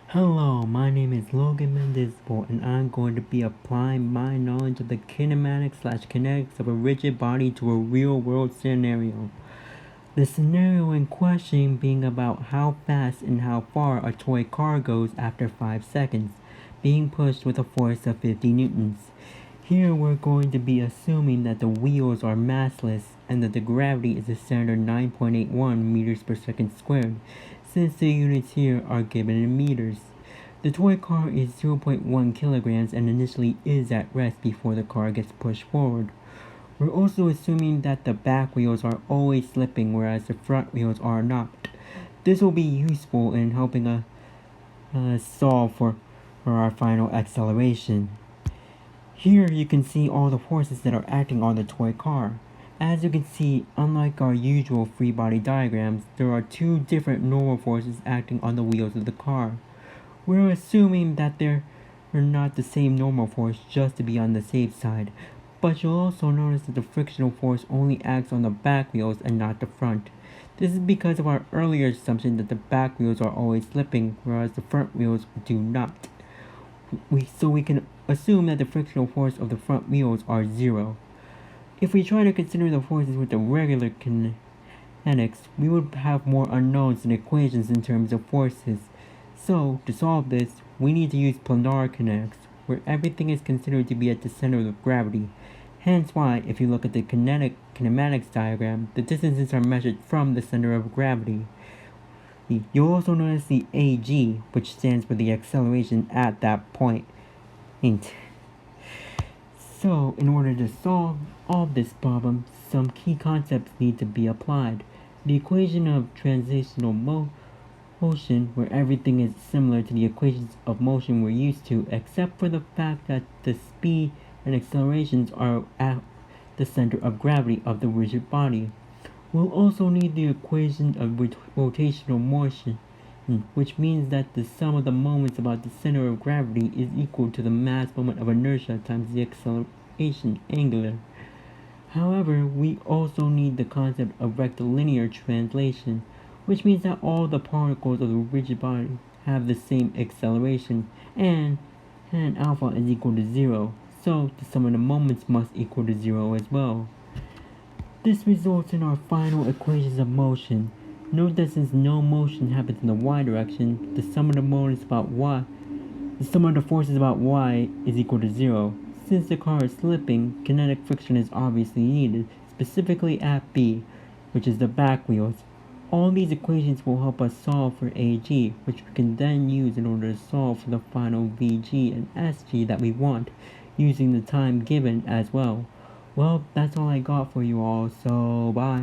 Hello, my name is Logan Mendisville, and I'm going to be applying my knowledge of the kinematics/kinetics of a rigid body to a real-world scenario. The scenario in question being about how fast and how far a toy car goes after 5 seconds, being pushed with a force of 50 newtons. Here we're going to be assuming that the wheels are massless and that the gravity is a standard 9.81 meters per second squared, since the units here are given in meters. The toy car is 0.1 kilograms and initially is at rest before the car gets pushed forward. We're also assuming that the back wheels are always slipping whereas the front wheels are not. This will be useful in helping us solve for our final acceleration. Here you can see all the forces that are acting on the toy car. As you can see, unlike our usual free body diagrams, there are two different normal forces acting on the wheels of the car. We're assuming that they're not the same normal force just to be on the safe side, but you'll also notice that the frictional force only acts on the back wheels and not the front. This is because of our earlier assumption that the back wheels are always slipping, whereas the front wheels do not. So we can assume that the frictional force of the front wheels are zero. If we try to consider the forces with the regular kinetics, we would have more unknowns and equations in terms of forces. So, to solve this, we need to use planar kinetics, where everything is considered to be at the center of gravity. Hence why, if you look at the kinematics diagram, the distances are measured from the center of gravity. You'll also notice the AG, which stands for the acceleration at that point. So, in order to solve all this problem, some key concepts need to be applied. The equation of translational motion, where everything is similar to the equations of motion we're used to, except for the fact that the speed and accelerations are at the center of gravity of the rigid body. We'll also need the equation of rotational motion, which means that the sum of the moments about the center of gravity is equal to the mass moment of inertia times the acceleration angular. However, we also need the concept of rectilinear translation, which means that all the particles of the rigid body have the same acceleration, and tan alpha is equal to 0, so the sum of the moments must equal to 0 as well. This results in our final equations of motion. Note that since no motion happens in the y direction, the sum of the forces about y is equal to 0. Since the car is slipping, kinetic friction is obviously needed, specifically at B, which is the back wheels. All these equations will help us solve for AG, which we can then use in order to solve for the final VG and SG that we want, using the time given as well. Well, that's all I got for you all, so bye.